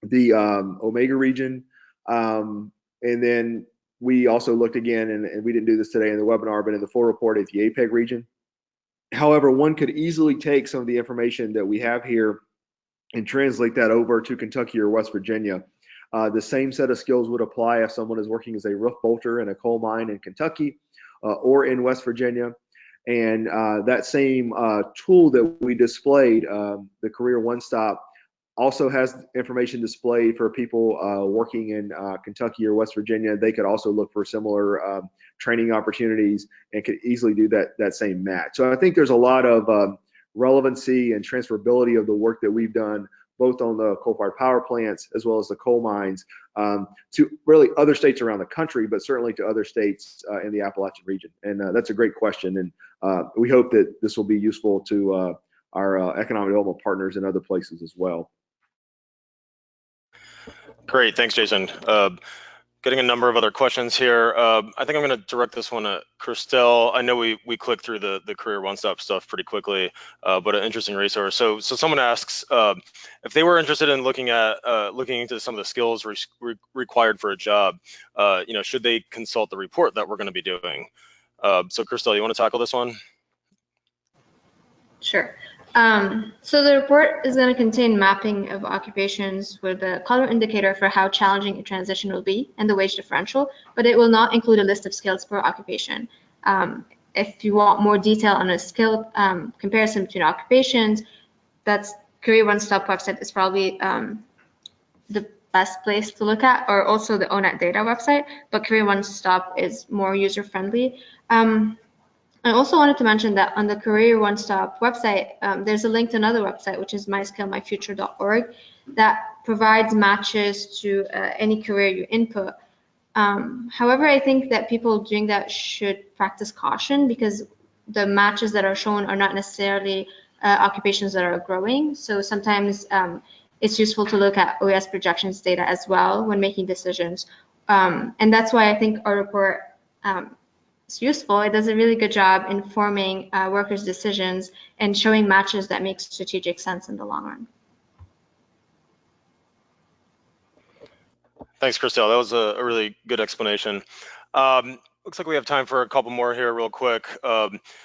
the Omega region. And then we also looked again, and we didn't do this today in the webinar, but in the full report at the APEG region. However, one could easily take some of the information that we have here and translate that over to Kentucky or West Virginia. The same set of skills would apply if someone is working as a roof bolter in a coal mine in Kentucky or in West Virginia. And that same tool that we displayed, the Career One Stop, also has information displayed for people working in Kentucky or West Virginia. They could also look for similar training opportunities and could easily do that same match. So I think there's a lot of relevancy and transferability of the work that we've done, both on the coal-fired power plants as well as the coal mines, to really other states around the country, but certainly to other states in the Appalachian region. And that's a great question, and we hope that this will be useful to our economic development partners in other places as well. Great, thanks, Jason. Getting a number of other questions here. I think I'm going to direct this one at Christelle. I know we clicked through the Career One Stop stuff pretty quickly, but an interesting resource. So someone asks if they were interested in looking into some of the skills required for a job. Should they consult the report that we're going to be doing? So Christelle, you want to tackle this one? Sure. So the report is going to contain mapping of occupations with a color indicator for how challenging a transition will be and the wage differential, but it will not include a list of skills per occupation. If you want more detail on a skill comparison between occupations, that's Career One Stop website is probably the best place to look at, or also the ONET data website, but Career One Stop is more user-friendly. I also wanted to mention that on the Career One Stop website, there's a link to another website, which is myskillmyfuture.org, that provides matches to any career you input. However, I think that people doing that should practice caution because the matches that are shown are not necessarily occupations that are growing. So sometimes it's useful to look at OES projections data as well when making decisions. And that's why I think our report is useful. It does a really good job informing workers' decisions and showing matches that make strategic sense in the long run. Thanks, Christelle. That was a really good explanation. Looks like we have time for a couple more here real quick.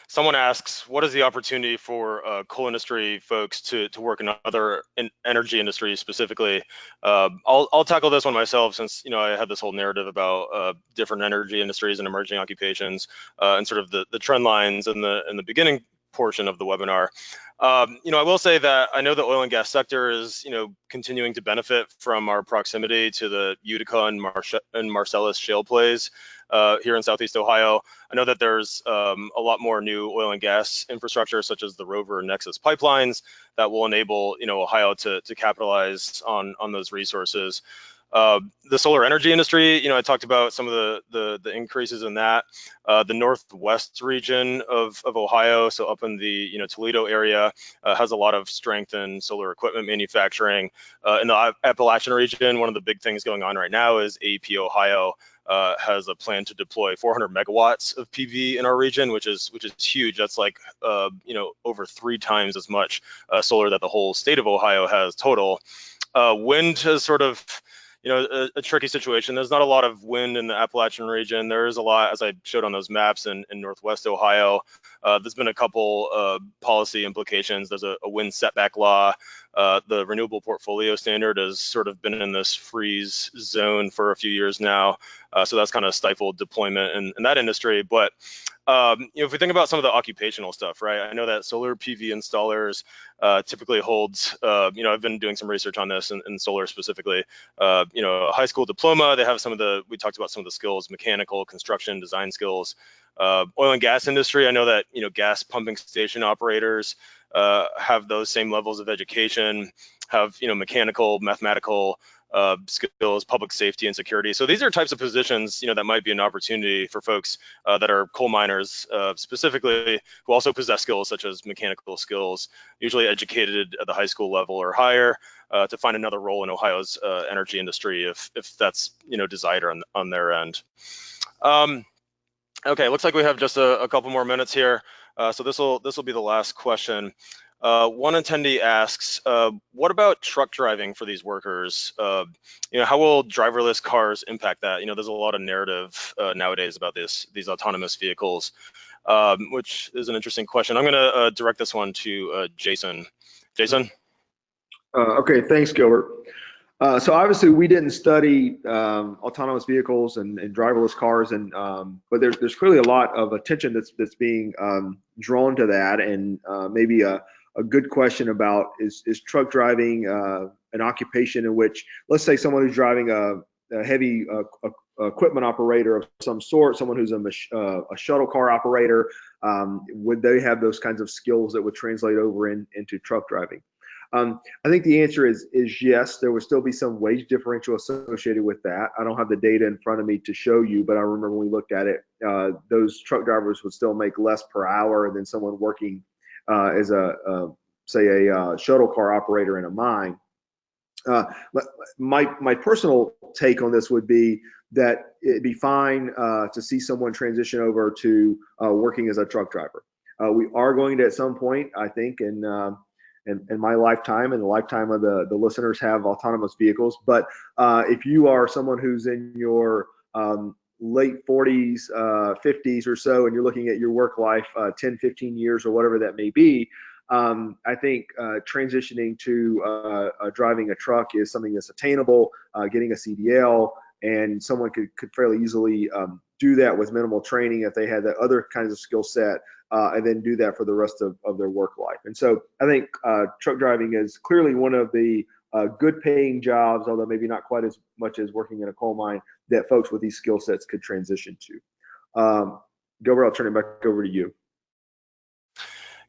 Someone asks, what is the opportunity for coal industry folks to work in other energy industries specifically? I'll tackle this one myself since I had this whole narrative about different energy industries and emerging occupations and sort of the trend lines in the beginning portion of the webinar. I will say that I know the oil and gas sector is, continuing to benefit from our proximity to the Utica and Marcellus shale plays here in Southeast Ohio. I know that there's a lot more new oil and gas infrastructure, such as the Rover and Nexus pipelines, that will enable, Ohio to capitalize on those resources. The solar energy industry, I talked about some of the increases in that. The northwest region of Ohio, so up in the Toledo area, has a lot of strength in solar equipment manufacturing. In the Appalachian region, one of the big things going on right now is AEP Ohio has a plan to deploy 400 megawatts of PV in our region, which is huge. That's like over 3 times as much solar that the whole state of Ohio has total. Wind has sort of a tricky situation. There's not a lot of wind in the Appalachian region. There is a lot, as I showed on those maps, in Northwest Ohio. There's been a couple policy implications. There's a wind setback law. The renewable portfolio standard has sort of been in this freeze zone for a few years now. So that's kind of stifled deployment in that industry. But if we think about some of the occupational stuff, right? I know that solar PV installers typically holds, I've been doing some research on this in solar specifically, a high school diploma. They have we talked about some of the skills, mechanical, construction, design skills. Oil and gas industry, I know that, gas pumping station operators have those same levels of education, have, mechanical, mathematical skills, public safety and security. So these are types of positions, that might be an opportunity for folks that are coal miners specifically, who also possess skills such as mechanical skills, usually educated at the high school level or higher, to find another role in Ohio's energy industry if that's desired on their end. Okay, looks like we have just a couple more minutes here. So this will be the last question. One attendee asks, what about truck driving for these workers? How will driverless cars impact that? There's a lot of narrative nowadays about these autonomous vehicles, which is an interesting question. I'm going to direct this one to Jason. Jason? Okay, thanks, Gilbert. So obviously we didn't study autonomous vehicles and driverless cars, but there's clearly a lot of attention that's being drawn to that, and maybe a good question about is truck driving an occupation in which, let's say, someone who's driving a heavy equipment operator of some sort, someone who's a shuttle car operator, would they have those kinds of skills that would translate over into truck driving? I think the answer is yes. There would still be some wage differential associated with that. I don't have the data in front of me to show you, but I remember when we looked at it, those truck drivers would still make less per hour than someone working as say a shuttle car operator in a mine. My personal take on this would be that it'd be fine to see someone transition over to working as a truck driver. We are going to, at some point, I think, in my lifetime and the lifetime of the listeners, have autonomous vehicles. But if you are someone who's in your late 40s, 50s or so, and you're looking at your work life 10, 15 years or whatever that may be, I think transitioning to driving a truck is something that's attainable, getting a CDL, and someone could fairly easily do that with minimal training if they had that other kinds of skill set, and then do that for the rest of their work life. And so I think truck driving is clearly one of the good paying jobs, although maybe not quite as much as working in a coal mine, that folks with these skill sets could transition to. Gilbert, I'll turn it back over to you.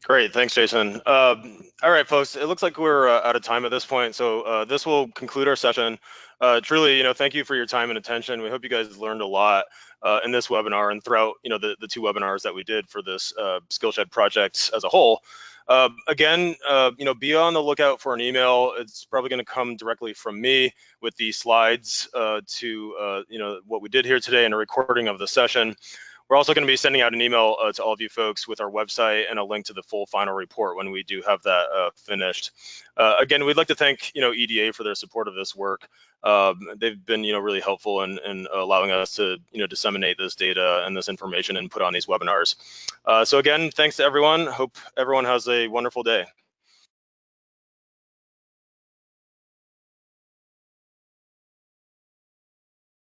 Great, thanks, Jason. All right, folks, it looks like we're out of time at this point, so this will conclude our session. Truly, thank you for your time and attention. We hope you guys learned a lot in this webinar and throughout, the two webinars that we did for this Skillshed project as a whole. Again, be on the lookout for an email. It's probably going to come directly from me with the slides to, what we did here today and a recording of the session. We're also going to be sending out an email to all of you folks with our website and a link to the full final report when we do have that finished. Again, we'd like to thank EDA for their support of this work. They've been really helpful in allowing us to disseminate this data and this information and put on these webinars. So again, thanks to everyone. Hope everyone has a wonderful day.